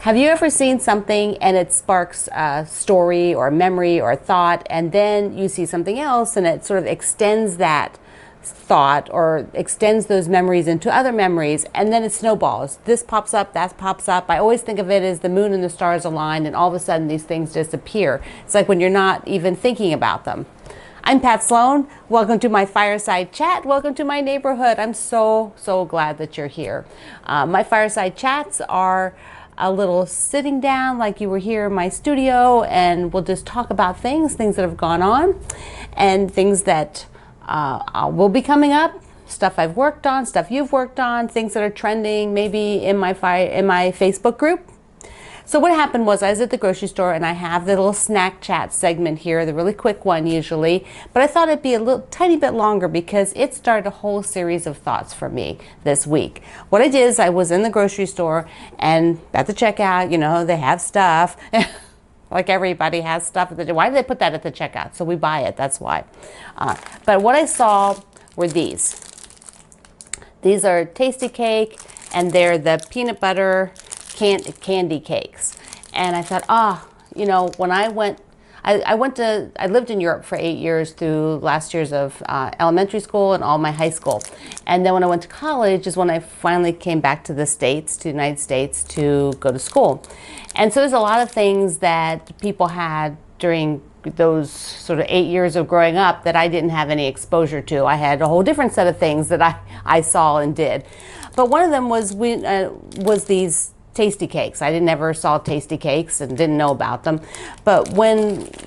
Have you ever seen something and it sparks a story or a memory or a thought, and then you see something else and it sort of extends that thought or extends those memories into other memories, and then it snowballs. This pops up, that pops up. I always think of it as the moon and the stars aligned, and all of a sudden these things just appear. It's like when you're not even thinking about them. I'm Pat Sloan. Welcome to my Fireside Chat. Welcome to my neighborhood. I'm so glad that you're here. My Fireside Chats are a little sitting down like you were here in my studio, and we'll just talk about things that have gone on and things that will be coming up, stuff I've worked on, stuff you've worked on, things that are trending maybe in my Facebook group. So what happened was I was at the grocery store, and I have the little snack chat segment here, the really quick one usually, but I thought it'd be a little tiny bit longer because it started a whole series of thoughts for me this week. What I did is I was in the grocery store, and at the checkout, you know, they have stuff. Like everybody has stuff. Why do they put that at the checkout? So we buy it, that's why. But what I saw were these. These are Tasty Cake, and they're the peanut butter candy cakes. And I thought, you know, when I lived in Europe for 8 years through last years of elementary school and all my high school. And then when I went to college is when I finally came back to the States, to the United States, to go to school. And so there's a lot of things that people had during those sort of 8 years of growing up that I didn't have any exposure to. I had a whole different set of things that I saw and did. But one of them was these Tasty Cakes. I never saw Tasty Cakes and didn't know about them. But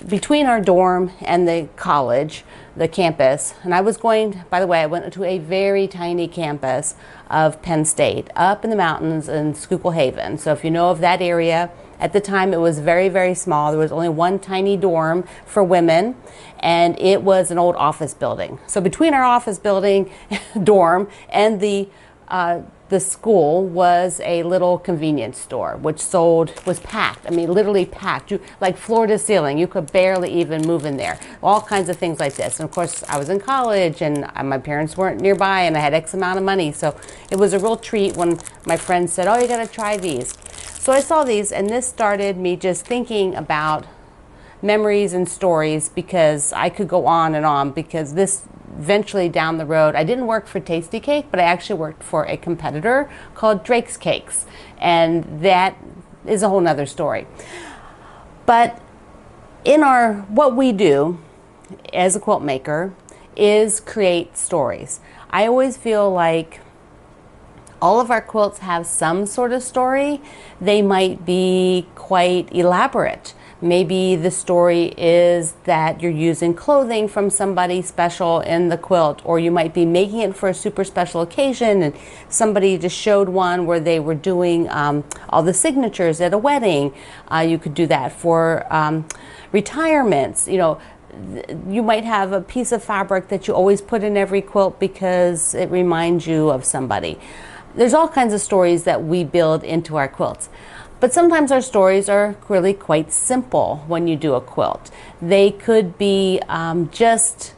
between our dorm and the college, the campus, and I was going, by the way, I went to a very tiny campus of Penn State, up in the mountains in Schuylkill Haven. So if you know of that area, at the time it was very small. There was only one tiny dorm for women, and it was an old office building. So between our office building, dorm, and the school was a little convenience store, which was packed. I mean, literally packed, like floor to ceiling. You could barely even move in there. All kinds of things like this. And of course, I was in college, and my parents weren't nearby, and I had X amount of money. So it was a real treat when my friends said, "Oh, you got to try these." So I saw these, and this started me just thinking about memories and stories, because I could go on and on, because this eventually down the road, I didn't work for Tasty Cake, but I actually worked for a competitor called Drake's Cakes, and that is a whole nother story. But in what we do as a quilt maker is create stories. I always feel like all of our quilts have some sort of story. They might be quite elaborate. Maybe the story is that you're using clothing from somebody special in the quilt, or you might be making it for a super special occasion, and somebody just showed one where they were doing all the signatures at a wedding. You could do that for retirements. You know, you might have a piece of fabric that you always put in every quilt because it reminds you of somebody. There's all kinds of stories that we build into our quilts. But sometimes our stories are really quite simple when you do a quilt. They could be just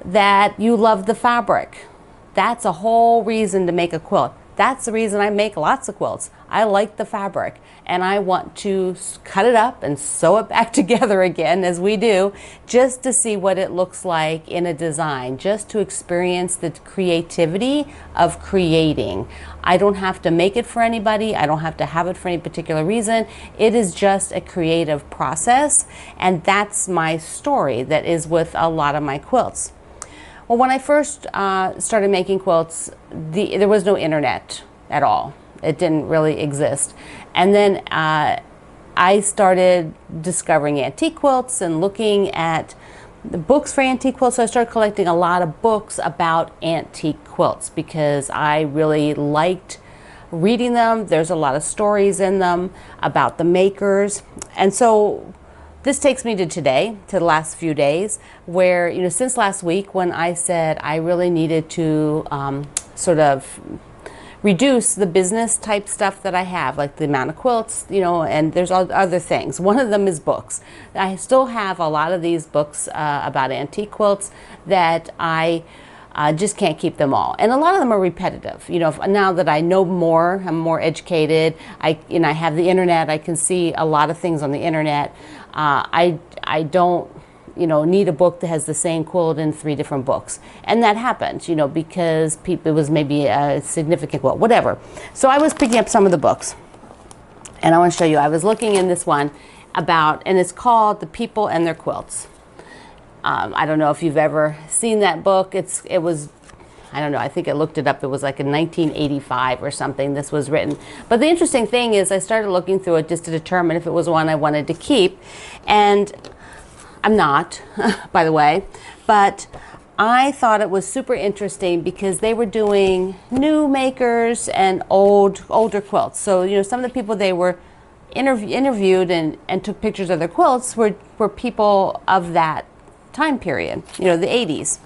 that you love the fabric. That's a whole reason to make a quilt. That's the reason I make lots of quilts. I like the fabric, and I want to cut it up and sew it back together again, as we do, just to see what it looks like in a design, just to experience the creativity of creating. I don't have to make it for anybody. I don't have to have it for any particular reason. It is just a creative process, and that's my story that is with a lot of my quilts. Well, when I first started making quilts, there was no internet at all. It didn't really exist. And then I started discovering antique quilts and looking at the books for antique quilts. So I started collecting a lot of books about antique quilts because I really liked reading them. There's a lot of stories in them about the makers. And so this takes me to today, to the last few days, where, you know, since last week when I said I really needed to sort of reduce the business type stuff that I have, like the amount of quilts, you know, and there's other things. One of them is books. I still have a lot of these books about antique quilts that I Just can't keep them all. And a lot of them are repetitive. You know, now that I know more, I'm more educated, I have the internet, I can see a lot of things on the internet. I don't, need a book that has the same quilt in 3 different books. And that happened, because it was maybe a significant quilt, whatever. So I was picking up some of the books. And I want to show you, I was looking in this one and it's called The People and Their Quilts. I don't know if you've ever seen that book. It was, I don't know, I think I looked it up. It was like in 1985 or something this was written. But the interesting thing is I started looking through it just to determine if it was one I wanted to keep. And I'm not, by the way. But I thought it was super interesting because they were doing new makers and older quilts. So, some of the people they were interviewed and took pictures of their quilts were people of that time period, the 80s.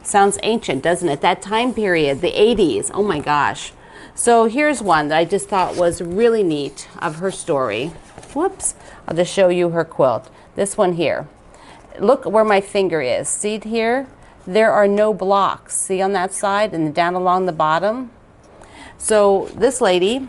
Sounds ancient, doesn't it? That time period, the 80s. Oh my gosh. So here's one that I just thought was really neat of her story. Whoops. I'll just show you her quilt. This one here. Look where my finger is. See it here? There are no blocks. See on that side and down along the bottom? So this lady,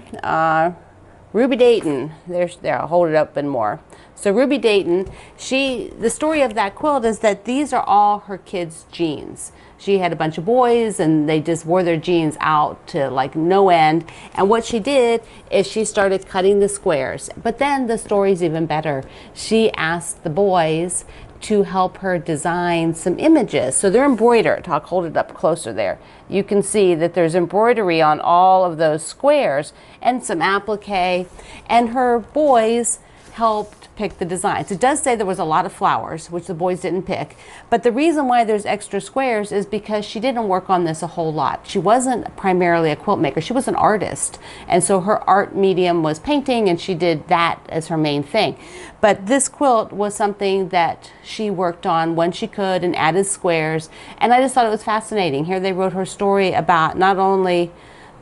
Ruby Dayton, there, I'll hold it up and more. So Ruby Dayton, the story of that quilt is that these are all her kids' jeans. She had a bunch of boys and they just wore their jeans out to like no end. And what she did is she started cutting the squares. But then the story's even better. She asked the boys to help her design some images. So they're embroidered. I'll hold it up closer there. You can see that there's embroidery on all of those squares and some applique. And her boys helped pick the designs. It does say there was a lot of flowers, which the boys didn't pick. But the reason why there's extra squares is because she didn't work on this a whole lot. She wasn't primarily a quilt maker. She was an artist. And so her art medium was painting, and she did that as her main thing. But this quilt was something that she worked on when she could and added squares. And I just thought it was fascinating. Here they wrote her story about not only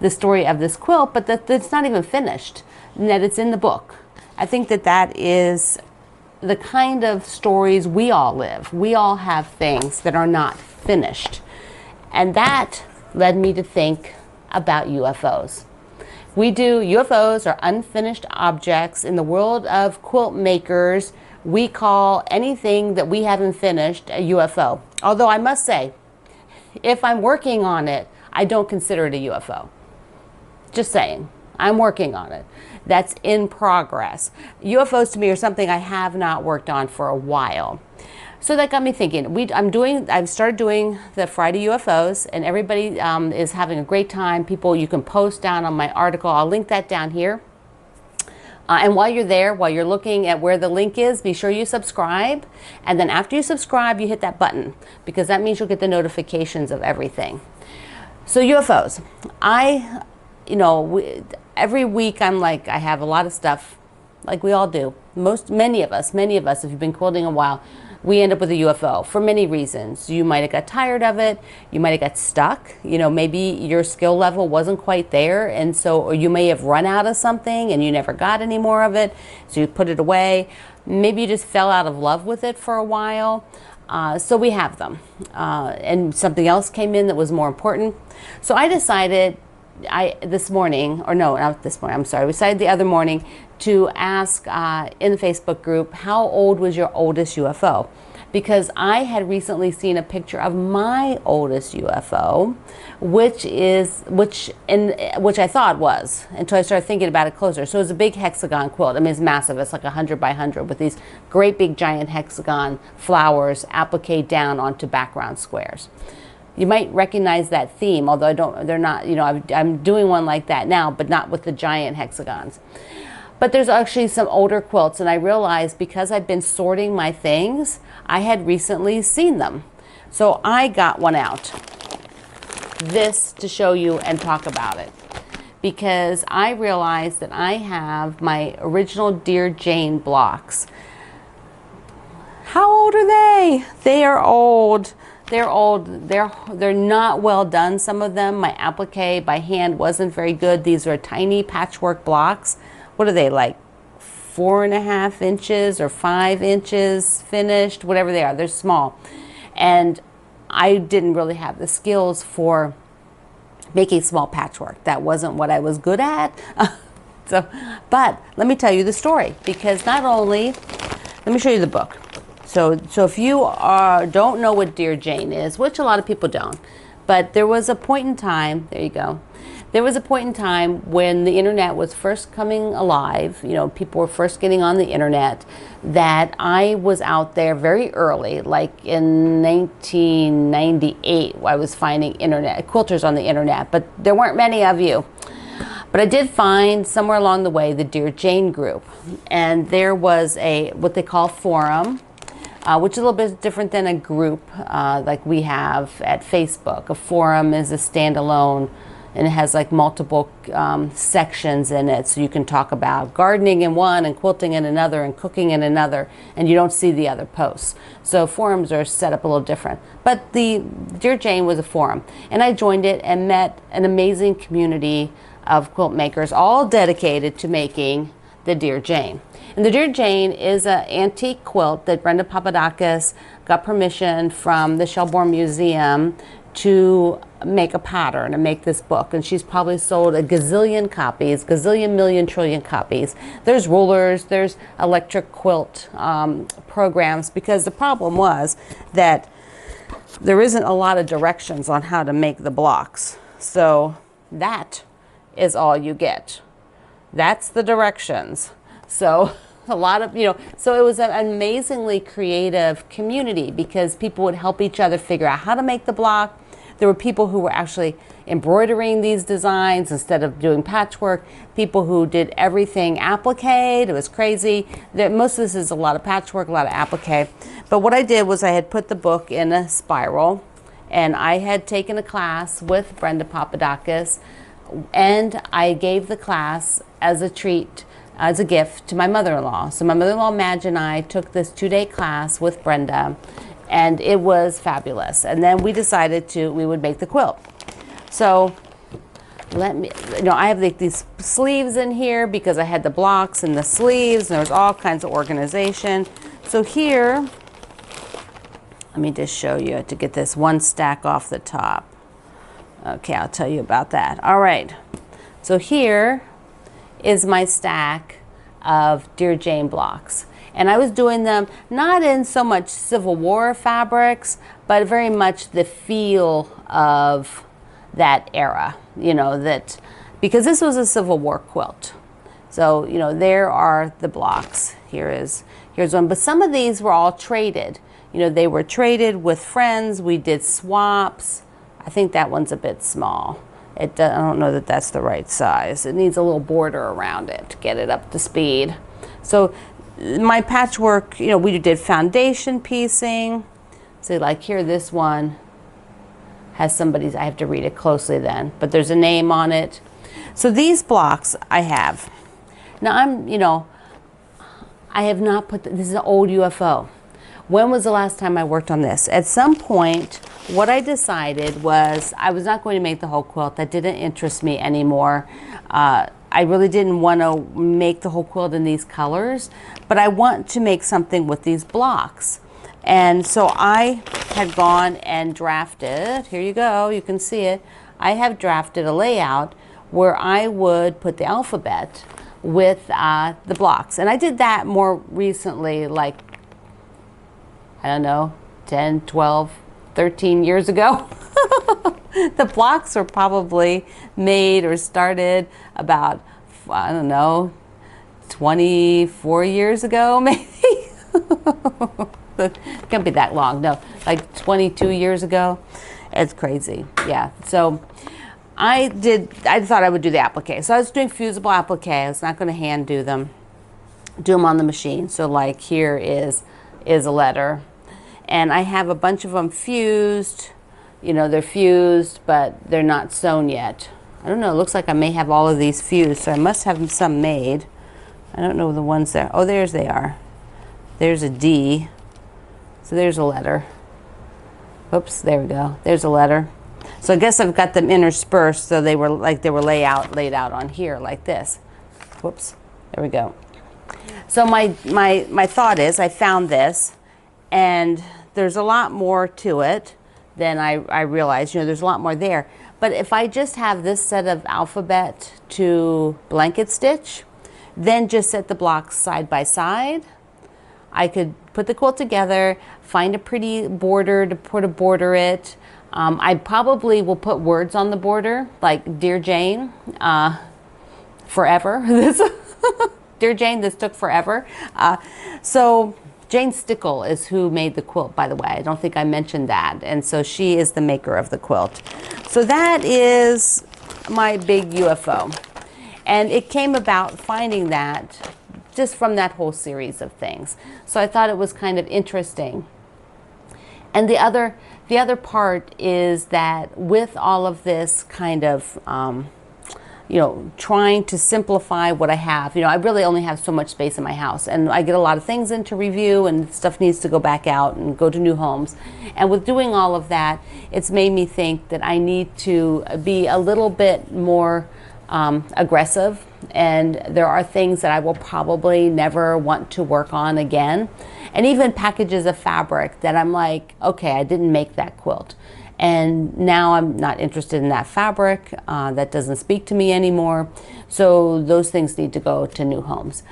the story of this quilt, but that it's not even finished, and that it's in the book. I think that is the kind of stories we all live. We all have things that are not finished. And that led me to think about UFOs. UFOs are unfinished objects. In the world of quilt makers, we call anything that we haven't finished a UFO. Although I must say, if I'm working on it, I don't consider it a UFO. Just saying, I'm working on it. That's in progress. UFOs to me are something I have not worked on for a while. So that got me thinking. I've started doing the Friday UFOs, and everybody is having a great time. You can post down on my article. I'll link that down here. And while you're there, while you're looking at where the link is, be sure you subscribe. And then after you subscribe, you hit that button, because that means you'll get the notifications of everything. So UFOs. Every week I'm like, I have a lot of stuff, like we all do. Many of us, if you've been quilting a while, we end up with a UFO for many reasons. You might have got tired of it. You might have got stuck. Maybe your skill level wasn't quite there. And so, or you may have run out of something and you never got any more of it. So you put it away. Maybe you just fell out of love with it for a while. So we have them. And something else came in that was more important. So I decided we decided the other morning to ask in the Facebook group, how old was your oldest UFO? Because I had recently seen a picture of my oldest UFO, which I thought was, until I started thinking about it closer. So it's a big hexagon quilt. I mean, it's massive. It's like 100 by 100 with these great big giant hexagon flowers appliqued down onto background squares. You might recognize that theme, although I'm doing one like that now, but not with the giant hexagons. But there's actually some older quilts, and I realized because I've been sorting my things, I had recently seen them. So I got one out, this to show you and talk about it. Because I realized that I have my original Dear Jane blocks. How old are they? They are old. They're old. They're not well done, some of them. My applique by hand wasn't very good. These are tiny patchwork blocks. What are they, like 4.5 inches or 5 inches finished? Whatever they are, they're small. And I didn't really have the skills for making small patchwork. That wasn't what I was good at. But let me tell you the story, because not only, let me show you the book. So if you don't know what Dear Jane is, which a lot of people don't, but there was a point in time, there you go, there was a point in time when the internet was first coming alive, you know, people were first getting on the internet, that I was out there very early, like in 1998, I was finding quilters on the internet, but there weren't many of you. But I did find somewhere along the way the Dear Jane group, and there was what they call forum, which is a little bit different than a group like we have at Facebook. A forum is a standalone, and it has like multiple sections in it, so you can talk about gardening in one and quilting in another and cooking in another, and you don't see the other posts. So forums are set up a little different. But the Dear Jane was a forum, and I joined it and met an amazing community of quilt makers, all dedicated to making the Dear Jane. And the Dear Jane is an antique quilt that Brenda Papadakis got permission from the Shelbourne Museum to make a pattern and make this book. And she's probably sold a gazillion copies, gazillion, million, trillion copies. There's rulers, there's electric quilt programs, because the problem was that there isn't a lot of directions on how to make the blocks. So that is all you get. That's the directions. So a lot of, so it was an amazingly creative community, because people would help each other figure out how to make the block. There were people who were actually embroidering these designs instead of doing patchwork, people who did everything applique. It was crazy. Most of this is a lot of patchwork, a lot of applique. But what I did was I had put the book in a spiral, and I had taken a class with Brenda Papadakis, and I gave the class as a treat, as a gift to my mother-in-law. So my mother-in-law Madge and I took this 2-day class with Brenda, and it was fabulous. And then we decided we would make the quilt. So I have these sleeves in here because I had the blocks and the sleeves, and there was all kinds of organization. So here, let me just show you to get this one stack off the top. Okay, I'll tell you about that. All right, so here is my stack of Dear Jane blocks. And I was doing them not in so much Civil War fabrics, but very much the feel of that era, because this was a Civil War quilt. So, there are the blocks. Here's one, but some of these were all traded. They were traded with friends. We did swaps. I think that one's a bit small. I don't know that that's the right size. It needs a little border around it to get it up to speed. So my patchwork, we did foundation piecing. So like here, this one has somebody's, I have to read it closely then, but there's a name on it. So these blocks I have. Now I have not put, this is an old UFO. When was the last time I worked on this? At some point, what I decided was I was not going to make the whole quilt. That didn't interest me anymore. I really didn't want to make the whole quilt in these colors, but I want to make something with these blocks. And so I had gone and drafted, here you go, you can see it. I have drafted a layout where I would put the alphabet with the blocks. And I did that more recently, like, I don't know, 10, 12, 13 years ago. The blocks were probably made or started about, I don't know, 24 years ago, maybe. It can't be that long, no, like 22 years ago. It's crazy, yeah. So I thought I would do the applique. So I was doing fusible applique. I was not going to hand do them on the machine. So like here is a letter. And I have a bunch of them fused. They're fused, but they're not sewn yet. I don't know, it looks like I may have all of these fused, so I must have some made. I don't know the ones there. Oh, they are. There's a D. So there's a letter. Oops, there we go. There's a letter. So I guess I've got them interspersed, so they were laid out on here like this. Whoops, there we go. So my thought is, I found this, and there's a lot more to it then I realized, there's a lot more there. But if I just have this set of alphabet to blanket stitch, then just set the blocks side by side, I could put the quilt together, find a pretty border to put a border it. I probably will put words on the border, like Dear Jane, forever. Dear Jane, this took forever. So Jane Stickle is who made the quilt, by the way. I don't think I mentioned that. And so she is the maker of the quilt. So that is my big UFO. And it came about finding that just from that whole series of things. So I thought it was kind of interesting. And the other part is that with all of this kind of, trying to simplify what I have. I really only have so much space in my house, and I get a lot of things in to review, and stuff needs to go back out and go to new homes. And with doing all of that, it's made me think that I need to be a little bit more aggressive, and there are things that I will probably never want to work on again. And even packages of fabric that I'm like, okay, I didn't make that quilt. And now I'm not interested in that fabric. That doesn't speak to me anymore. So those things need to go to new homes,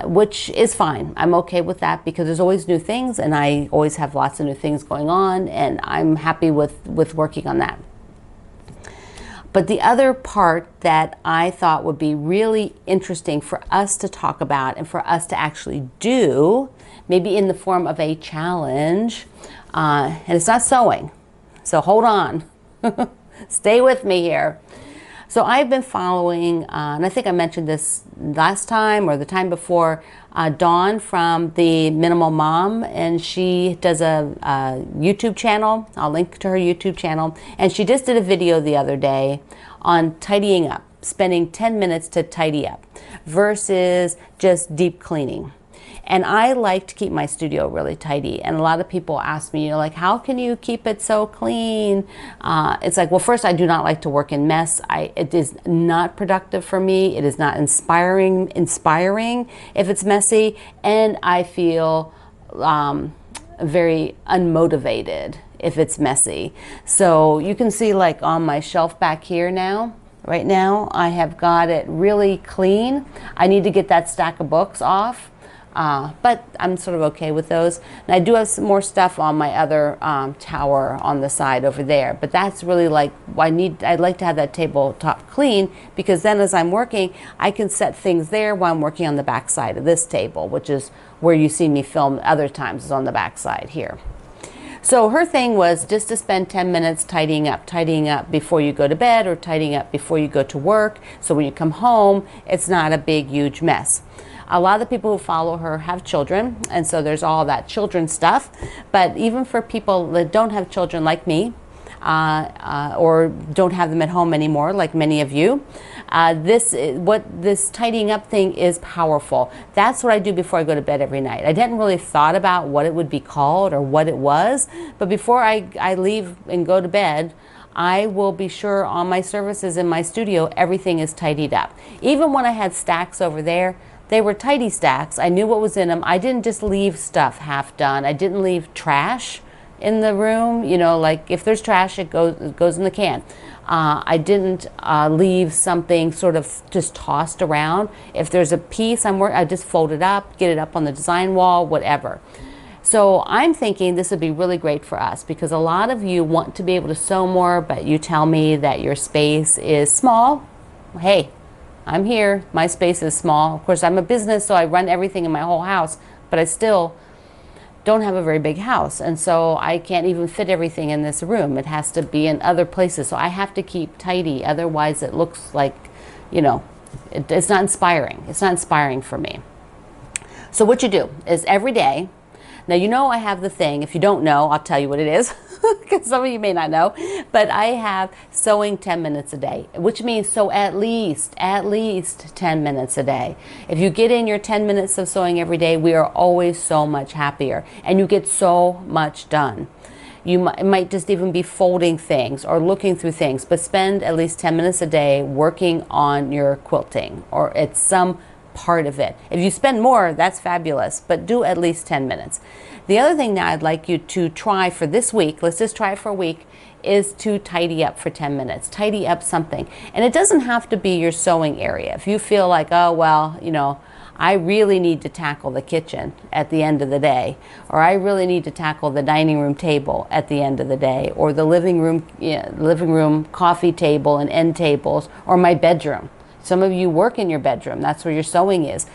which is fine. I'm okay with that because there's always new things, and I always have lots of new things going on, and I'm happy with working on that. But the other part that I thought would be really interesting for us to talk about and for us to actually do, maybe in the form of a challenge, and it's not sewing. So hold on, stay with me here. So I've been following, and I think I mentioned this last time or the time before, Dawn from the Minimal Mom, and she does a YouTube channel. I'll link to her YouTube channel. And she just did a video the other day on tidying up, spending 10 minutes to tidy up versus just deep cleaning. And I like to keep my studio really tidy. And a lot of people ask me, like, how can you keep it so clean? It's like, well, first, I do not like to work in mess. It is not productive for me. It is not inspiring if it's messy. And I feel very unmotivated if it's messy. So you can see, like, on my shelf back here now, right now, I have got it really clean. I need to get that stack of books off. But I'm sort of okay with those. And I do have some more stuff on my other tower on the side over there. But that's really like, I'd like to have that tabletop clean, because then as I'm working, I can set things there while I'm working on the back side of this table, which is where you see me film other times, is on the back side here. So her thing was just to spend 10 minutes tidying up before you go to bed, or tidying up before you go to work. So when you come home, it's not a big, huge mess. A lot of the people who follow her have children, and so there's all that children stuff. But even for people that don't have children like me, or don't have them at home anymore, like many of you, this tidying up thing is powerful. That's what I do before I go to bed every night. I hadn't really thought about what it would be called or what it was, but before I leave and go to bed, I will be sure on my surfaces in my studio, everything is tidied up. Even when I had stacks over there, they were tidy stacks. I knew what was in them. I didn't just leave stuff half done. I didn't leave trash in the room. Like if there's trash, it goes in the can. I didn't leave something sort of just tossed around. If there's a piece I just fold it up, get it up on the design wall, whatever. So I'm thinking this would be really great for us, because a lot of you want to be able to sew more, but you tell me that your space is small. Hey, I'm here. My space is small. Of course, I'm a business, so I run everything in my whole house, but I still don't have a very big house. And so I can't even fit everything in this room. It has to be in other places. So I have to keep tidy. Otherwise, it looks like, it's not inspiring. It's not inspiring for me. So what you do is every day, now I have the thing. If you don't know, I'll tell you what it is, because some of you may not know, but I have sewing 10 minutes a day, which means sew at least 10 minutes a day. If you get in your 10 minutes of sewing every day, we are always so much happier, and you get so much done. You might just even be folding things or looking through things, but spend at least 10 minutes a day working on your quilting, or it's some part of it. If you spend more, that's fabulous, but do at least 10 minutes. The other thing that I'd like you to try for this week, let's just try it for a week, is to tidy up for 10 minutes. Tidy up something. And it doesn't have to be your sewing area. If you feel like, oh, well, you know, I really need to tackle the kitchen at the end of the day, or I really need to tackle the dining room table at the end of the day, or the living room coffee table and end tables, or my bedroom. Some of you work in your bedroom. That's where your sewing is.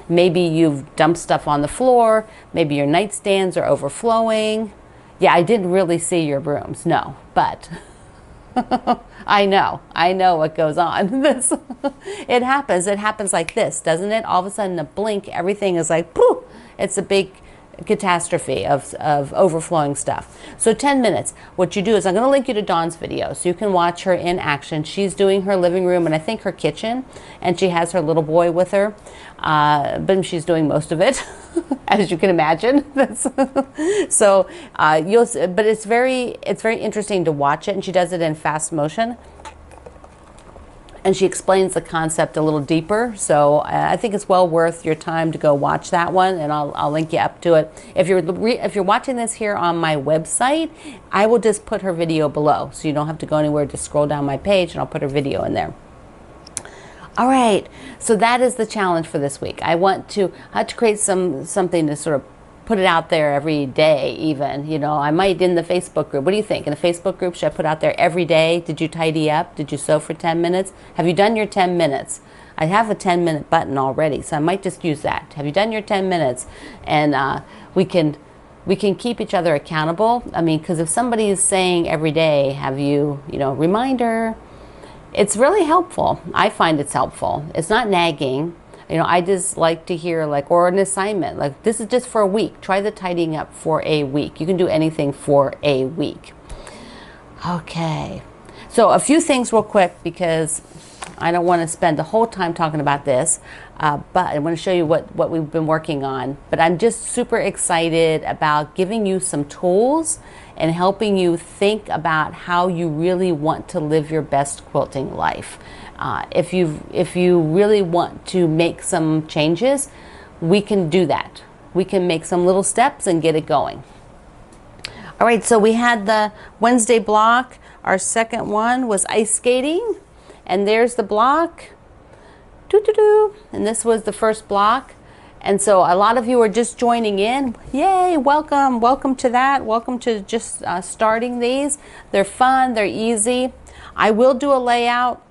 Maybe you've dumped stuff on the floor. Maybe your nightstands are overflowing. Yeah, I didn't really see your rooms, no, but I know what goes on. It happens like this, doesn't it? All of a sudden, in a blink, everything is like, poof, it's a big catastrophe of overflowing stuff. So 10 minutes. What you do is I'm going to link you to Dawn's video so you can watch her in action. She's doing her living room and I think her kitchen, and she has her little boy with her, but she's doing most of it, as you can imagine. So but it's very interesting to watch it, and she does it in fast motion. And she explains the concept a little deeper, so I think it's well worth your time to go watch that one, and I'll link you up to it. If you're watching this here on my website, I will just put her video below, so you don't have to go anywhere. Just scroll down my page, and I'll put her video in there. All right, so that is the challenge for this week. I had to create something to sort of put it out there every day even. You know, I might in the Facebook group. What do you think? In the Facebook group, should I put out there every day? Did you tidy up? Did you sew for 10 minutes? Have you done your 10 minutes? I have a 10-minute button already, so I might just use that. Have you done your 10 minutes? And we can keep each other accountable. I mean, because if somebody is saying every day, have you, reminder, it's really helpful. I find it's helpful. It's not nagging. You know, I just like to hear, like, or an assignment, like, this is just for a week. Try the tidying up for a week. You can do anything for a week. Okay. So a few things real quick, because I don't want to spend the whole time talking about this, but I want to show you what we've been working on. But I'm just super excited about giving you some tools and helping you think about how you really want to live your best quilting life. If you really want to make some changes, we can do that. We can make some little steps and get it going. All right, so we had the Wednesday block. Our second one was ice skating, and there's the block. And this was the first block. And so a lot of you are just joining in. Yay, welcome. Welcome to that. Welcome to just starting these. They're fun, they're easy. I will do a layout.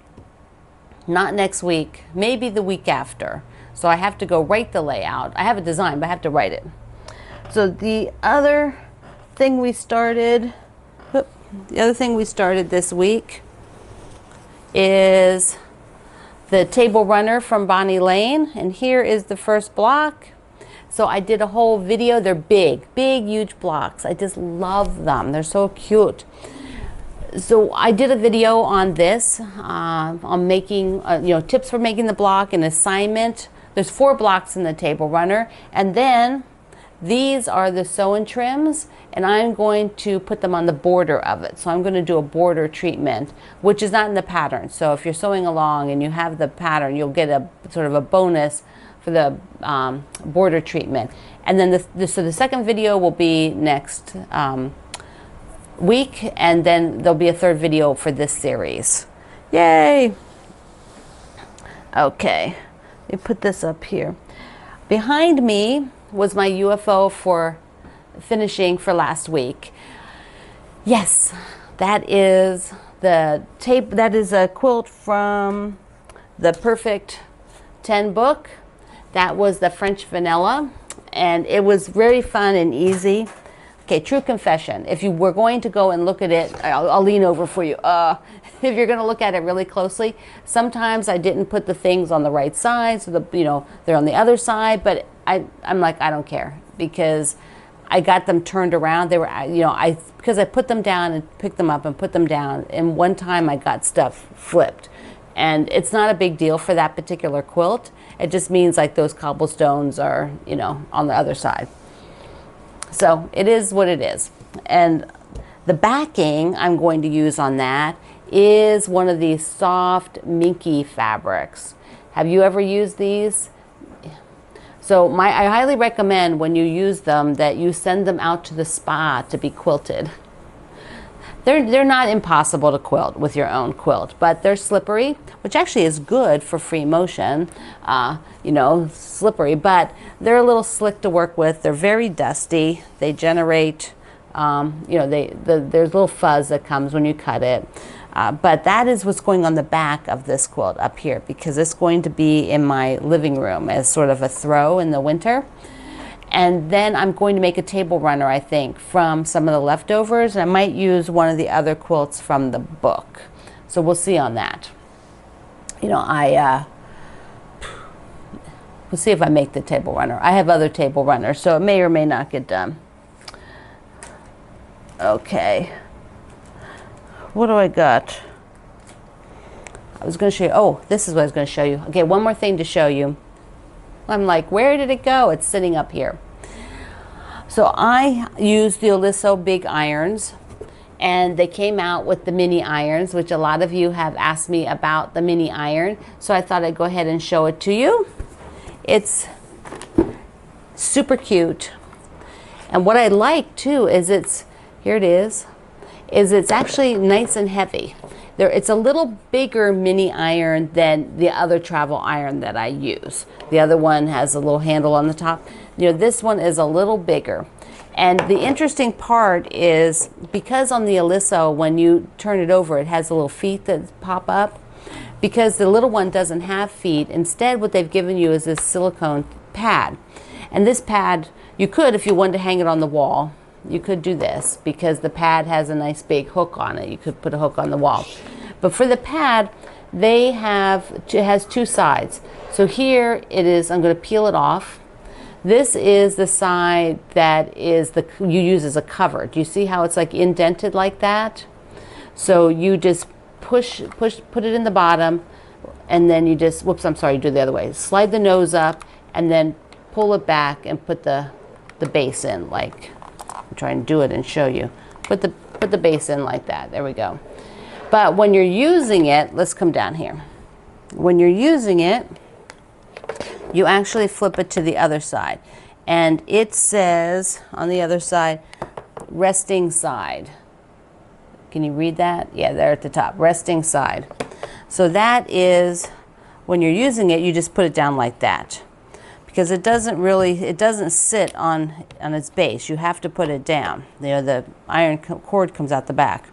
Not next week, maybe the week after. So I have to go write the layout. I have a design, but I have to write it. So the other thing we started this week is the table runner from Bonnie Lane. And here is the first block. So I did a whole video. They're big, huge blocks. I just love them. They're so cute. So I did a video on this, on making, tips for making the block, an assignment. There's 4 blocks in the table runner. And then these are the sew-and trims, and I'm going to put them on the border of it. So I'm going to do a border treatment, which is not in the pattern. So if you're sewing along and you have the pattern, you'll get a sort of a bonus for the border treatment. And then so the second video will be next week, and then there'll be a third video for this series. Yay! Okay, let me put this up here. Behind me was my UFO for finishing for last week. Yes, that is the tape. That is a quilt from the Perfect 10 book. That was the French vanilla, and it was very fun and easy. Okay, true confession. If you were going to go and look at it, I'll lean over for you. If you're going to look at it really closely, sometimes I didn't put the things on the right side, so they're on the other side. But I'm like, I don't care, because I got them turned around. They were, because I put them down and picked them up and put them down. And one time I got stuff flipped, and it's not a big deal for that particular quilt. It just means like those cobblestones are, on the other side. So it is what it is. And the backing I'm going to use on that is one of these soft minky fabrics. Have you ever used these? So I highly recommend when you use them that you send them out to the spa to be quilted. They're not impossible to quilt with your own quilt, but they're slippery, which actually is good for free motion, you know, slippery, but they're a little slick to work with. They're very dusty. They generate, you know, there's a little fuzz that comes when you cut it. But that is what's going on the back of this quilt up here, because it's going to be in my living room as sort of a throw in the winter. And then I'm going to make a table runner, I think, from some of the leftovers. I might use one of the other quilts from the book. So we'll see on that. You know, we'll see if I make the table runner. I have other table runners, so it may or may not get done. Okay. What do I got? I was going to show you. Oh, this is what I was going to show you. Okay, one more thing to show you. I'm like, where did it go? It's sitting up here. So I used the Oliso big irons, and they came out with the mini irons, which a lot of you have asked me about the mini iron. So I thought I'd go ahead and show it to you. It's super cute. And what I like too is here it is it's actually nice and heavy. It's a little bigger mini iron than the other travel iron that I use. The other one has a little handle on the top. You know, this one is a little bigger. And the interesting part is, because on the Oliso, when you turn it over, it has little feet that pop up. Because the little one doesn't have feet, instead what they've given you is this silicone pad. And this pad, you could, if you wanted to hang it on the wall, you could do this, because the pad has a nice big hook on it. You could put a hook on the wall. But for the pad, it has two sides. So here it is, I'm going to peel it off. This is the side that you use as a cover. Do you see how it's like indented like that? So you just put it in the bottom, and then you just, whoops, I'm sorry, you do it the other way. Slide the nose up, and then pull it back and put the base in, like, I'm trying to do it and show you. Put the base in like that. There we go. But when you're using it, let's come down here. When you're using it, you actually flip it to the other side. And it says on the other side, resting side. Can you read that? Yeah, there at the top, resting side. So that is, when you're using it, you just put it down like that. Because it doesn't sit on its base. You have to put it down. You know, the iron cord comes out the back.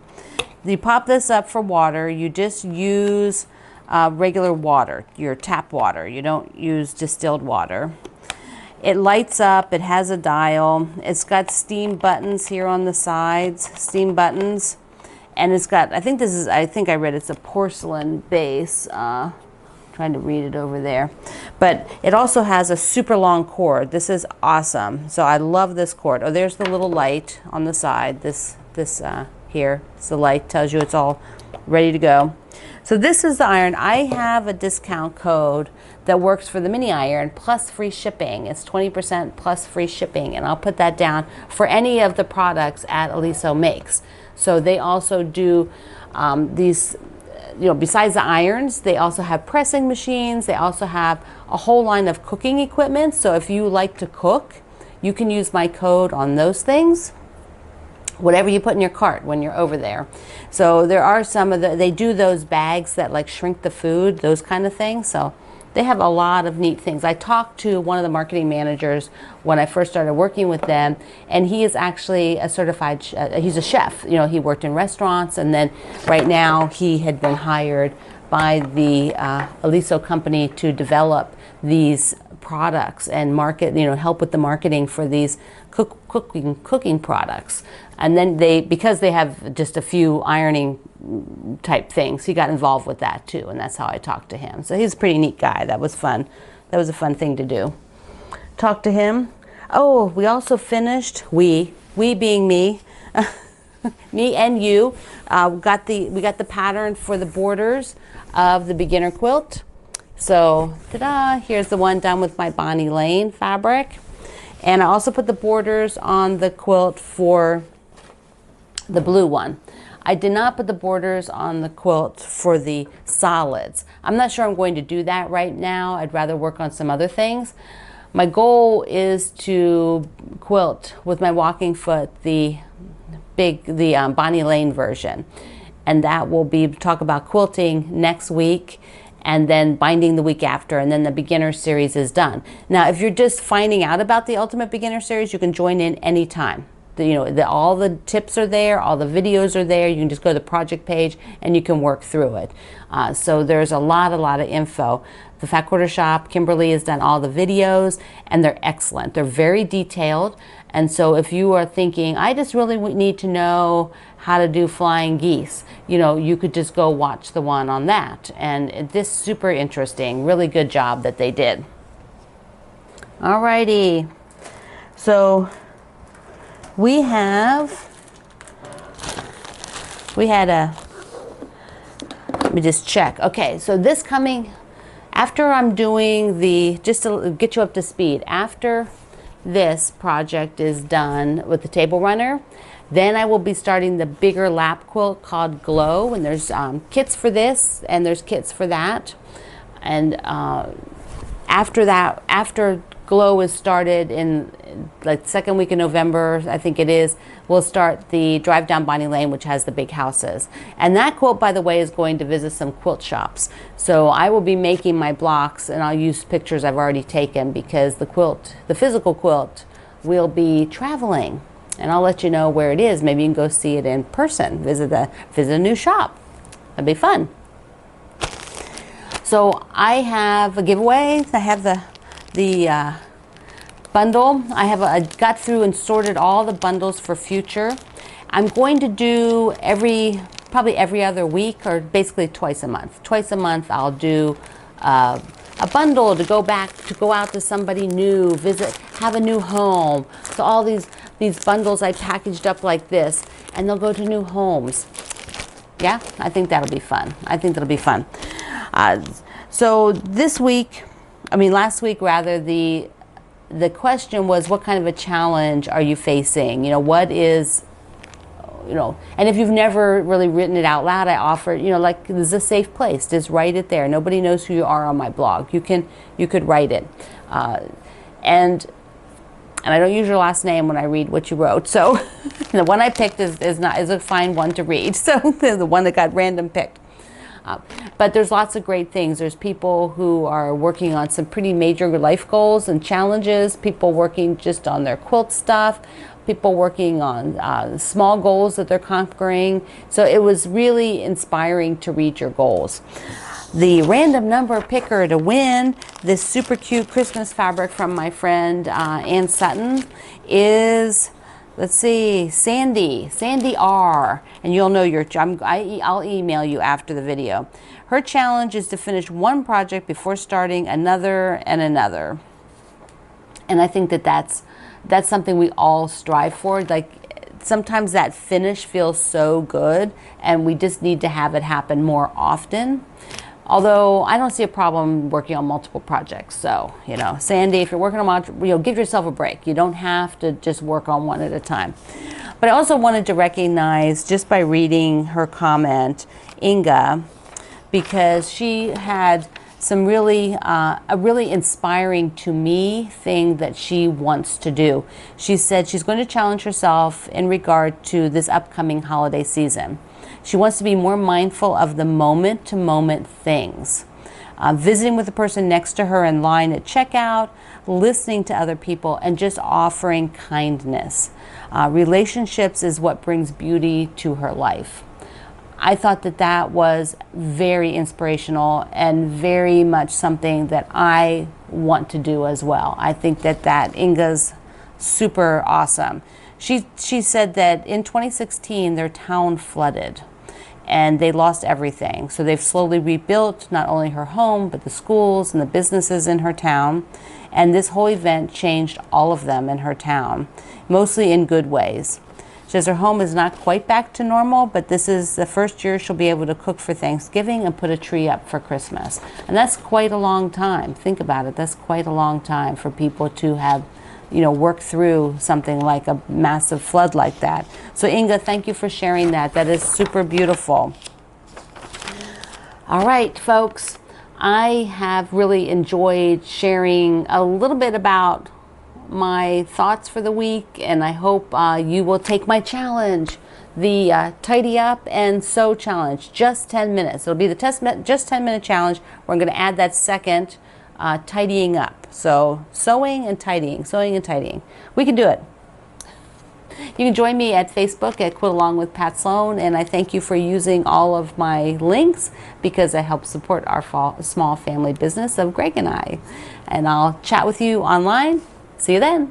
You pop this up for water. You just use regular water, your tap water. You don't use distilled water. It lights up. It has a dial. It's got steam buttons here on the sides, steam buttons. And it's got, I think I read it's a porcelain base. Trying to read it over there, but it also has a super long cord. This is awesome. So I love this cord. Oh, there's the little light on the side. This here, it's the light, tells you it's all ready to go. So this is the iron. I have a discount code that works for the mini iron plus free shipping. It's 20% plus free shipping, and I'll put that down for any of the products at Oliso Makes. So they also do these, you know, besides the irons, they also have pressing machines. They also have a whole line of cooking equipment. So if you like to cook, you can use my code on those things. Whatever you put in your cart when you're over there. So there are they do those bags that like shrink the food, those kind of things. So they have a lot of neat things. I talked to one of the marketing managers when I first started working with them, and he is actually a certified, he's a chef. You know, he worked in restaurants, and then right now he had been hired by the Oliso company to develop these products and market, you know, help with the marketing for these cooking products. And then because they have just a few ironing type things, he got involved with that too, and that's how I talked to him. So he's a pretty neat guy. That was fun. That was a fun thing to do. Talk to him. Oh, we also finished, we being me, me and you, we got the pattern for the borders of the beginner quilt. So, ta-da, here's the one done with my Bonnie Lane fabric. And I also put the borders on the quilt for the blue one. I did not put the borders on the quilt for the solids. I'm not sure I'm going to do that right now. I'd rather work on some other things. My goal is to quilt with my walking foot the Bonnie Lane version, and that will be talk about quilting next week, and then binding the week after, and then the beginner series is done. Now, if you're just finding out about the Ultimate Beginner series, you can join in anytime. All the tips are there, all the videos are there. You can just go to the project page and you can work through it. So there's a lot of info. The Fat Quarter Shop, Kimberly has done all the videos, and they're excellent. They're very detailed. And so if you are thinking, I just really need to know how to do flying geese, you could just go watch the one on that. And this is super interesting. Really good job that they did. Alrighty. So let me just check. Okay, so this coming, after I'm doing just to get you up to speed, after this project is done with the table runner, then I will be starting the bigger lap quilt called Glow, and there's kits for this and there's kits for that. And after Glow is started in like second week of November, I think it is, we'll start the Drive Down Bonnie Lane, which has the big houses. And that quilt, by the way, is going to visit some quilt shops. So I will be making my blocks, and I'll use pictures I've already taken, because the physical quilt, will be traveling. And I'll let you know where it is. Maybe you can go see it in person, visit a new shop. That'd be fun. So I have a giveaway. I have the bundle. I got through and sorted all the bundles for future. I'm going to do probably every other week, or basically twice a month. Twice a month I'll do a bundle to go out to somebody new, visit, have a new home. So all these bundles I packaged up like this, and they'll go to new homes. Yeah, I think that'll be fun. So last week rather, the question was, what kind of a challenge are you facing? What is, and if you've never really written it out loud, I offer, like, this is a safe place. Just write it there. Nobody knows who you are on my blog. You could write it. And I don't use your last name when I read what you wrote. So the one I picked is a fine one to read. So the one that got random picked. But there's lots of great things. There's people who are working on some pretty major life goals and challenges, people working just on their quilt stuff, people working on small goals that they're conquering. So it was really inspiring to read your goals. The random number picker to win this super cute Christmas fabric from my friend Ann Sutton is, let's see, Sandy R. And you'll know I'll email you after the video. Her challenge is to finish one project before starting another and another. And I think that's something we all strive for. Like, sometimes that finish feels so good, and we just need to have it happen more often. Although I don't see a problem working on multiple projects. So, Sandy, if you're working on give yourself a break. You don't have to just work on one at a time. But I also wanted to recognize, just by reading her comment, Inga, because she had some a really inspiring to me thing that she wants to do. She said she's going to challenge herself in regard to this upcoming holiday season. She wants to be more mindful of the moment-to-moment things. Visiting with the person next to her in line at checkout, listening to other people, and just offering kindness. Relationships is what brings beauty to her life. I thought that was very inspirational and very much something that I want to do as well. I think that Inga's super awesome. She said that in 2016 their town flooded and they lost everything. So they've slowly rebuilt not only her home, but the schools and the businesses in her town. And this whole event changed all of them in her town, mostly in good ways. She says her home is not quite back to normal, but this is the first year she'll be able to cook for Thanksgiving and put a tree up for Christmas. And that's quite a long time. Think about it. That's quite a long time for people to have, work through something like a massive flood like that. So Inga, thank you for sharing that. That is super beautiful. All right, folks. I have really enjoyed sharing a little bit about my thoughts for the week, and I hope you will take my challenge, the tidy up and sew challenge, just 10 minutes. It'll be the just 10-minute challenge. We're going to add that second, tidying up. So sewing and tidying, sewing and tidying. We can do it. You can join me at Facebook at Quilt Along with Pat Sloan, and I thank you for using all of my links because it helps support our small family business of Greg and I. And I'll chat with you online. See you then.